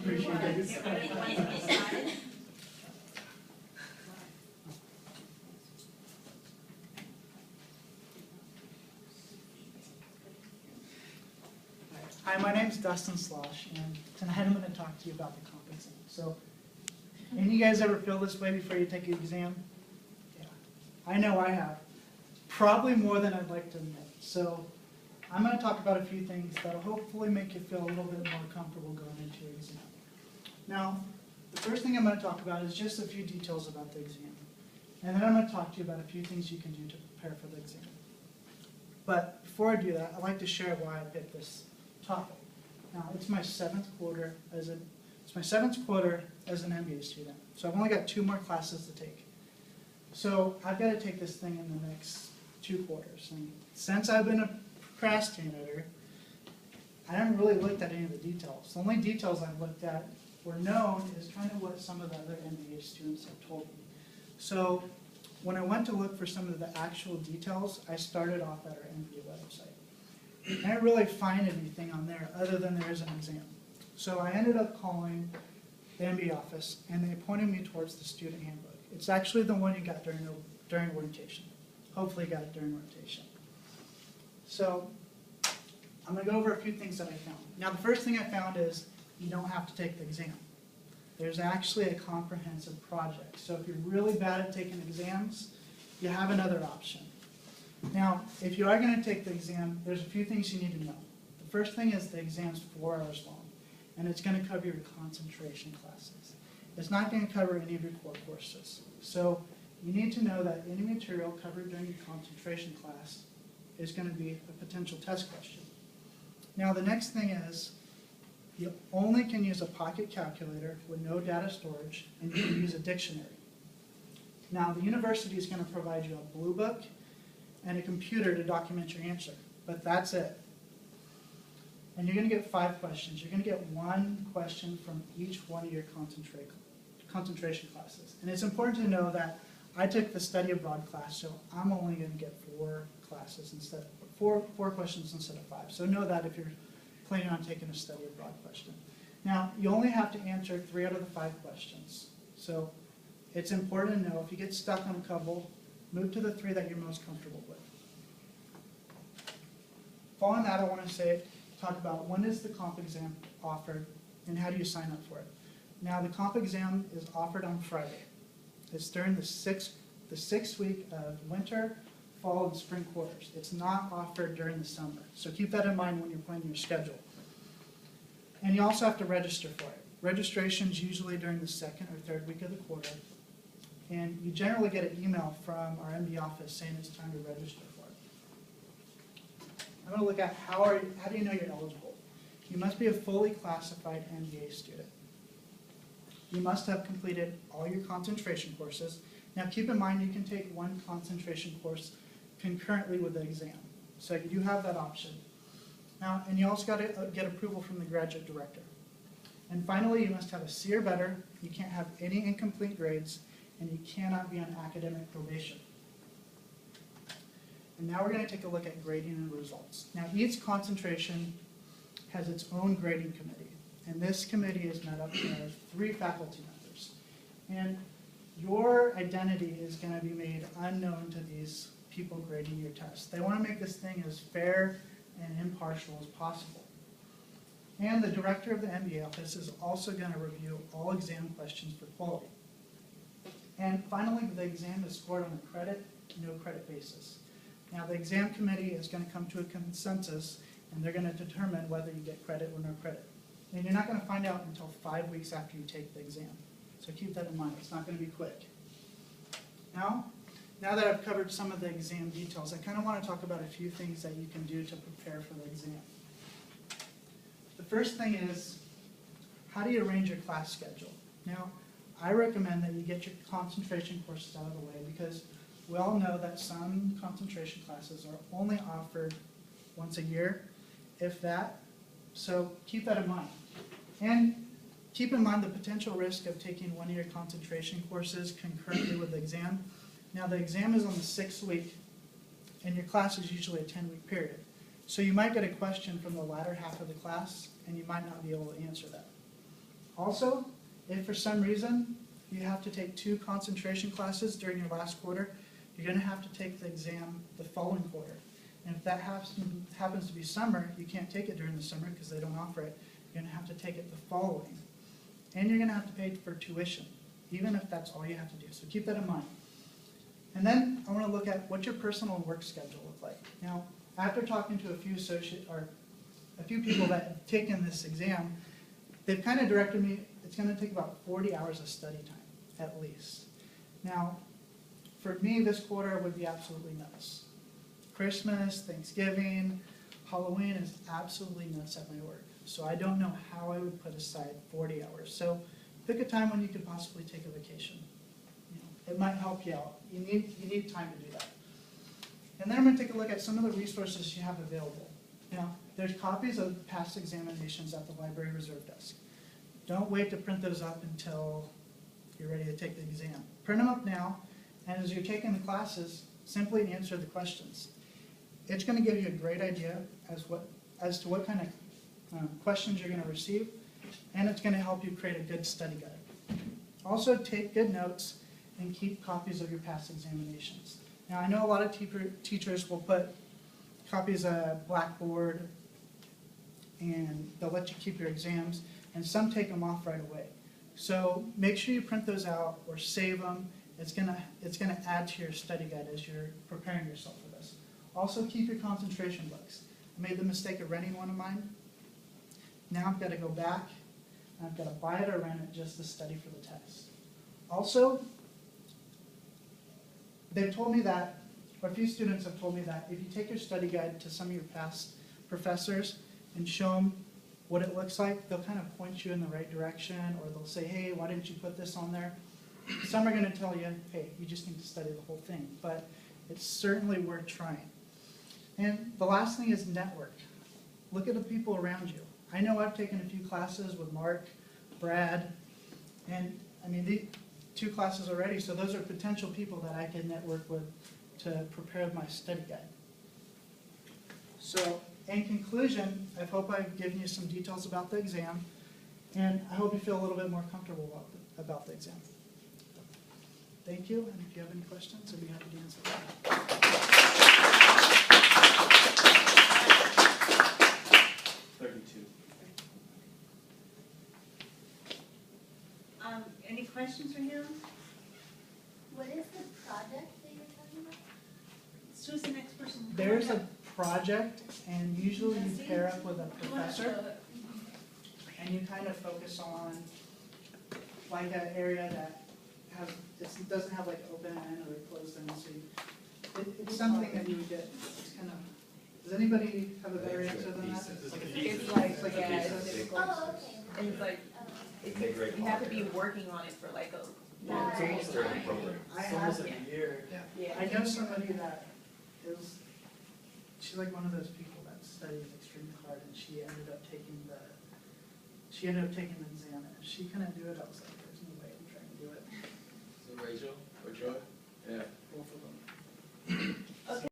Appreciate it. Hi, my name's Dustin Slosh, and tonight I'm going to talk to you about the comp exam. So, any of you guys ever feel this way before you take an exam? Yeah, I know I have. Probably more than I'd like to admit. So, I'm going to talk about a few things that'll hopefully make you feel a little bit more comfortable going into your exam. Now, the first thing I'm going to talk about is just a few details about the exam. And then I'm going to talk to you about a few things you can do to prepare for the exam. But before I do that, I'd like to share why I picked this topic. Now, it's my seventh quarter as an MBA student. So I've only got 2 more classes to take. So I've got to take this thing in the next 2 quarters. And since I've been a procrastinator, I haven't really looked at any of the details. The only details I've looked at were known is kind of what some of the other MBA students have told me. So when I went to look for some of the actual details, I started off at our MBA website. I didn't really find anything on there other than there is an exam. So I ended up calling the MBA office, and they pointed me towards the student handbook. It's actually the one you got during orientation. Hopefully you got it during orientation. So I'm going to go over a few things that I found. Now, the first thing I found is you don't have to take the exam. There's actually a comprehensive project. So if you're really bad at taking exams, you have another option. Now, if you are going to take the exam, there's a few things you need to know. The first thing is the exam's 4 hours long, and it's going to cover your concentration classes. It's not going to cover any of your core courses. So you need to know that any material covered during your concentration class is going to be a potential test question. Now, the next thing is you only can use a pocket calculator with no data storage, and you can use a dictionary. Now, the university is going to provide you a blue book and a computer to document your answer, but that's it. And you're going to get 5 questions. You're going to get 1 question from each one of your concentration classes. And it's important to know that I took the study abroad class, so I'm only going to get 4 classes instead, 4 questions instead of 5. So know that if you're planning on taking a study abroad question. Now, you only have to answer 3 out of the 5 questions. So it's important to know if you get stuck on a couple, move to the 3 that you're most comfortable with. Following that, I want to talk about when is the comp exam offered and how do you sign up for it. Now, the comp exam is offered on Friday. It's during the sixth week of winter, fall, and spring quarters. It's not offered during the summer. So keep that in mind when you're planning your schedule. And you also have to register for it. Registration's usually during the 2nd or 3rd week of the quarter. And you generally get an email from our MBA office saying it's time to register for it. I'm going to look at how do you know you're eligible. You must be a fully classified MBA student. You must have completed all your concentration courses. Now keep in mind you can take 1 concentration course concurrently with the exam. So you do have that option. Now, and you also got to get approval from the graduate director. And finally, you must have a C or better. You can't have any incomplete grades, and you cannot be on academic probation. And now we're going to take a look at grading and results. Now, each concentration has its own grading committee, and this committee is made up of 3 faculty members. And your identity is going to be made unknown to these people grading your test. They want to make this thing as fair and impartial as possible. And the director of the MBA office is also going to review all exam questions for quality. And finally, the exam is scored on a credit, no credit basis. Now, the exam committee is going to come to a consensus, and they're going to determine whether you get credit or no credit. And you're not going to find out until 5 weeks after you take the exam. So keep that in mind. It's not going to be quick. Now that I've covered some of the exam details, I kind of want to talk about a few things that you can do to prepare for the exam. The first thing is, how do you arrange your class schedule? Now, I recommend that you get your concentration courses out of the way because we all know that some concentration classes are only offered once a year, if that. So keep that in mind. And keep in mind the potential risk of taking one of your concentration courses concurrently with the exam. Now, the exam is on the 6th week, and your class is usually a 10-week period. So you might get a question from the latter half of the class, and you might not be able to answer that. Also, if for some reason you have to take 2 concentration classes during your last quarter, you're going to have to take the exam the following quarter. And if that happens to be summer, you can't take it during the summer because they don't offer it. You're going to have to take it the following. And you're going to have to pay for tuition, even if that's all you have to do. So keep that in mind. And then I want to look at what your personal and work schedule look like. Now, after talking to a few people that have taken this exam, they've kind of directed me, it's going to take about 40 hours of study time, at least. Now, for me, this quarter would be absolutely nuts. Christmas, Thanksgiving, Halloween is absolutely nuts at my work. So I don't know how I would put aside 40 hours. So pick a time when you could possibly take a vacation. It might help you out. You need time to do that. And then I'm going to take a look at some of the resources you have available. Now, there's copies of past examinations at the library reserve desk. Don't wait to print those up until you're ready to take the exam. Print them up now, and as you're taking the classes, simply answer the questions. It's going to give you a great idea as to what kind of questions you're going to receive, and it's going to help you create a good study guide. Also, take good notes and keep copies of your past examinations. Now, I know a lot of teachers will put copies of Blackboard, and they'll let you keep your exams, and some take them off right away. So make sure you print those out or save them. It's gonna add to your study guide as you're preparing yourself for this. Also, keep your concentration books. I made the mistake of renting one of mine. Now I've got to go back, and I've got to buy it or rent it just to study for the test. Also, they've told me that, or a few students have told me that if you take your study guide to some of your past professors and show them what it looks like, they'll kind of point you in the right direction, or they'll say, hey, why didn't you put this on there? Some are going to tell you, hey, you just need to study the whole thing, but it's certainly worth trying. And the last thing is network. Look at the people around you. I know I've taken a few classes with Mark, Brad, and I mean, the 2 classes already, so those are potential people that I can network with to prepare my study guide. So, in conclusion, I hope I've given you some details about the exam, and I hope you feel a little bit more comfortable about the exam. Thank you, and if you have any questions, I'd be happy to answer them. 32. Any questions for him? What is the project that you're talking about? So who's the next person? There's a project, and usually you pair up with a professor, and you kind of focus on like an area that doesn't have like open end or closed end. So it's something that you would get. It's kind of. Does anybody have a better answer than that? It's like yeah, it's difficult. Oh, okay. And it's like, you have to be working on it for like a long It's period almost of during the time. program. I It's almost have. like a year. Yeah. I know somebody that she's like one of those people that studies extremely hard, and she ended up taking the exam, and if she couldn't do it, I was like, there's no way I'm trying to do it. So Rachel or Joy? Yeah. Both of them.